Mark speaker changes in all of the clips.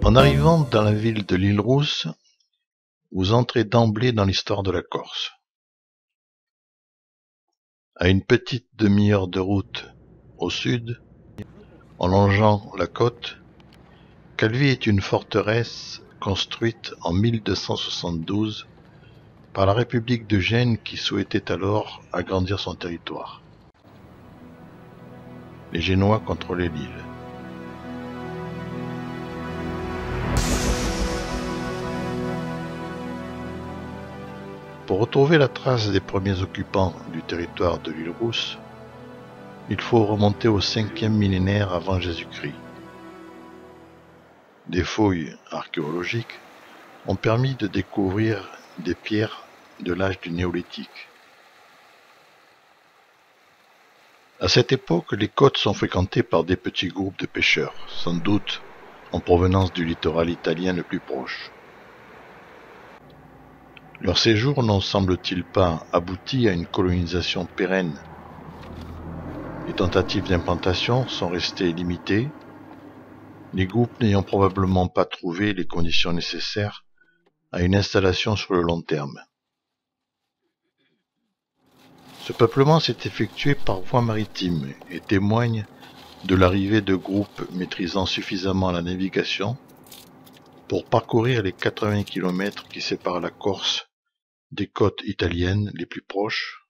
Speaker 1: En arrivant dans la ville de l'Île-Rousse, vous entrez d'emblée dans l'histoire de la Corse. À une petite demi-heure de route au sud, en longeant la côte, Calvi est une forteresse construite en 1272 par la République de Gênes qui souhaitait alors agrandir son territoire. Les Génois contrôlaient l'île. Pour retrouver la trace des premiers occupants du territoire de l'île Rousse, il faut remonter au 5e millénaire avant Jésus-Christ. Des fouilles archéologiques ont permis de découvrir des pierres de l'âge du néolithique. À cette époque, les côtes sont fréquentées par des petits groupes de pêcheurs, sans doute en provenance du littoral italien le plus proche. Leur séjour n'en semble-t-il pas abouti à une colonisation pérenne. Les tentatives d'implantation sont restées limitées, les groupes n'ayant probablement pas trouvé les conditions nécessaires à une installation sur le long terme. Ce peuplement s'est effectué par voie maritime et témoigne de l'arrivée de groupes maîtrisant suffisamment la navigation pour parcourir les 80 km qui séparent la Corse des côtes italiennes les plus proches,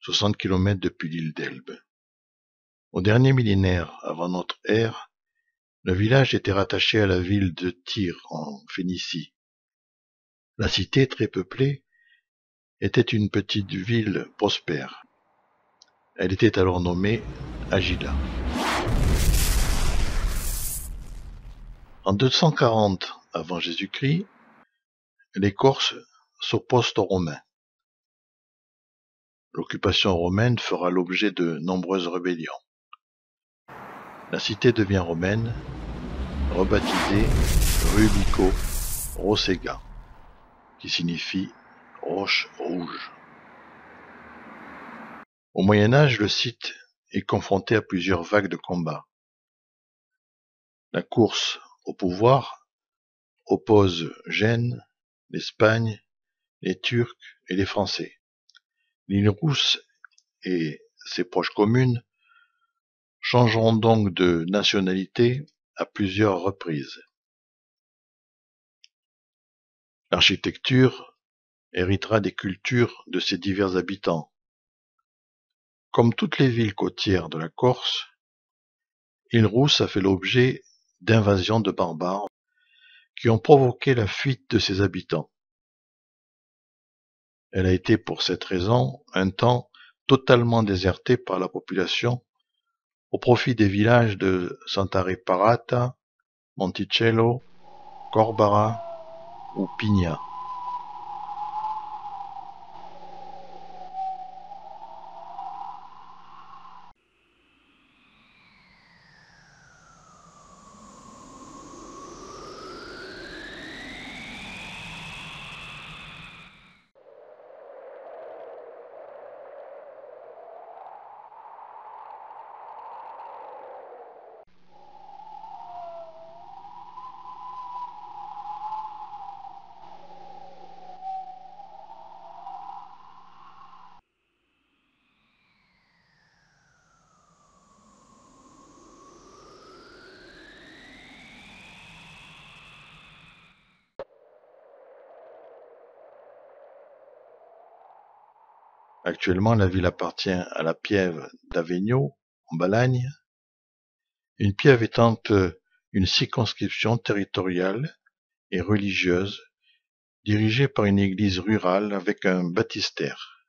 Speaker 1: 60 km depuis l'île d'Elbe. Au dernier millénaire avant notre ère, le village était rattaché à la ville de Tyr en Phénicie. La cité, très peuplée, était une petite ville prospère. Elle était alors nommée Agila. En 240 avant Jésus-Christ, les Corses s'opposent aux Romains. L'occupation romaine fera l'objet de nombreuses rébellions. La cité devient romaine, rebaptisée Rubico Rosega, qui signifie roche rouge. Au Moyen Âge, le site est confronté à plusieurs vagues de combats. La course au pouvoir oppose Gênes, l'Espagne, les Turcs et les Français. L'île Rousse et ses proches communes changeront donc de nationalité à plusieurs reprises. L'architecture héritera des cultures de ses divers habitants. Comme toutes les villes côtières de la Corse, l'île Rousse a fait l'objet d'invasions de barbares qui ont provoqué la fuite de ses habitants. Elle a été pour cette raison un temps totalement désertée par la population au profit des villages de Sant'Are-Parata, Monticello, Corbara ou Pigna. Actuellement, la ville appartient à la piève d'Avegno, en Balagne, une piève étant une circonscription territoriale et religieuse dirigée par une église rurale avec un baptistère.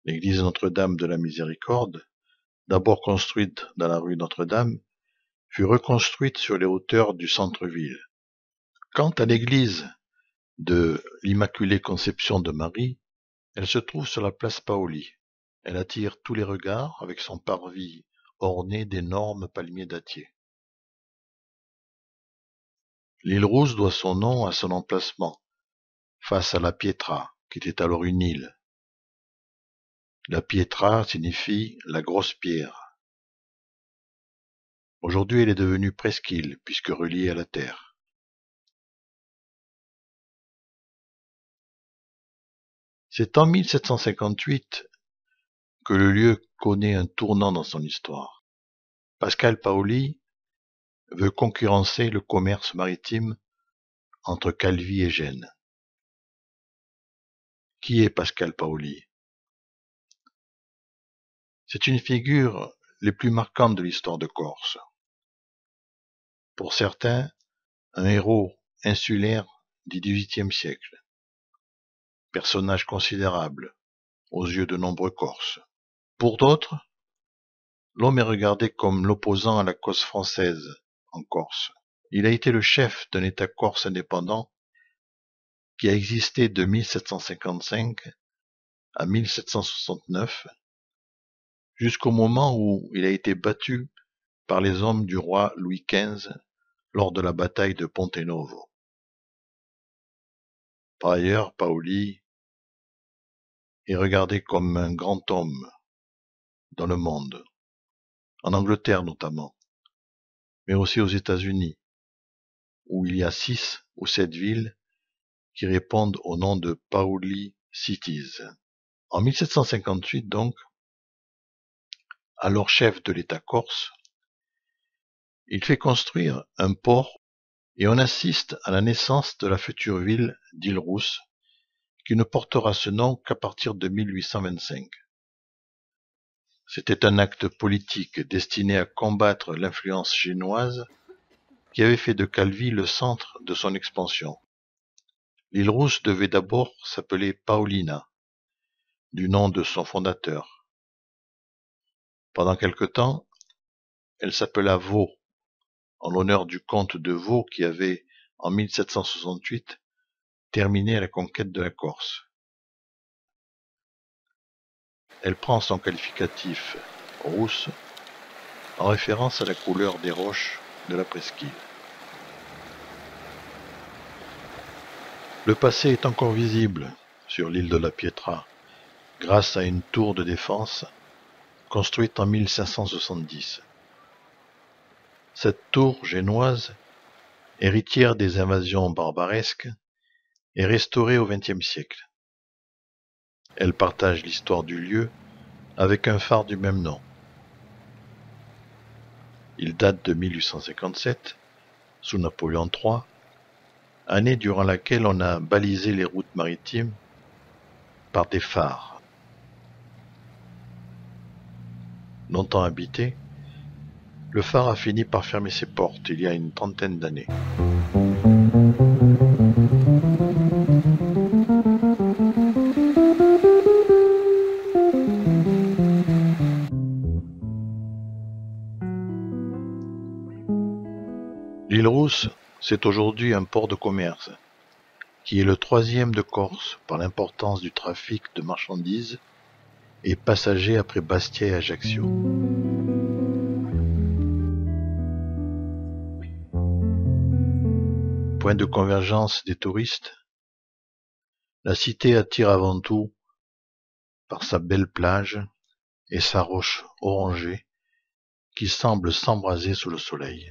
Speaker 1: L'église Notre-Dame de la Miséricorde, d'abord construite dans la rue Notre-Dame, fut reconstruite sur les hauteurs du centre-ville. Quant à l'église de l'Immaculée Conception de Marie, elle se trouve sur la place Paoli. Elle attire tous les regards avec son parvis orné d'énormes palmiers dattiers. L'île Rousse doit son nom à son emplacement, face à la Pietra, qui était alors une île. La Pietra signifie la grosse pierre. Aujourd'hui, elle est devenue presqu'île, puisque reliée à la terre. C'est en 1758 que le lieu connaît un tournant dans son histoire. Pascal Paoli veut concurrencer le commerce maritime entre Calvi et Gênes. Qui est Pascal Paoli? C'est une figure les plus marquantes de l'histoire de Corse. Pour certains, un héros insulaire du XVIIIe siècle. Personnage considérable aux yeux de nombreux Corses. Pour d'autres, l'homme est regardé comme l'opposant à la cause française en Corse. Il a été le chef d'un État corse indépendant qui a existé de 1755 à 1769, jusqu'au moment où il a été battu par les hommes du roi Louis XV lors de la bataille de Ponte Novo. Par ailleurs, Paoli est regardé comme un grand homme dans le monde, en Angleterre notamment, mais aussi aux États-Unis, où il y a 6 ou 7 villes qui répondent au nom de Paoli Cities. En 1758 donc, alors chef de l'État corse, il fait construire un port et on assiste à la naissance de la future ville d'Île-Rousse, qui ne portera ce nom qu'à partir de 1825. C'était un acte politique destiné à combattre l'influence génoise qui avait fait de Calvi le centre de son expansion. L'île Rousse devait d'abord s'appeler Paolina, du nom de son fondateur. Pendant quelque temps, elle s'appela Vaux, en l'honneur du comte de Vaux qui avait, en 1768, terminé la conquête de la Corse. Elle prend son qualificatif rousse en référence à la couleur des roches de la presqu'île. Le passé est encore visible sur l'île de la Pietra, grâce à une tour de défense construite en 1570. Cette tour génoise, héritière des invasions barbaresques, est restaurée au XXe siècle. Elle partage l'histoire du lieu avec un phare du même nom. Il date de 1857, sous Napoléon III, année durant laquelle on a balisé les routes maritimes par des phares. Longtemps habité, le phare a fini par fermer ses portes il y a une trentaine d'années. L'île Rousse, c'est aujourd'hui un port de commerce, qui est le 3e de Corse par l'importance du trafic de marchandises et passagers après Bastia et Ajaccio. Point de convergence des touristes, la cité attire avant tout par sa belle plage et sa roche orangée qui semble s'embraser sous le soleil.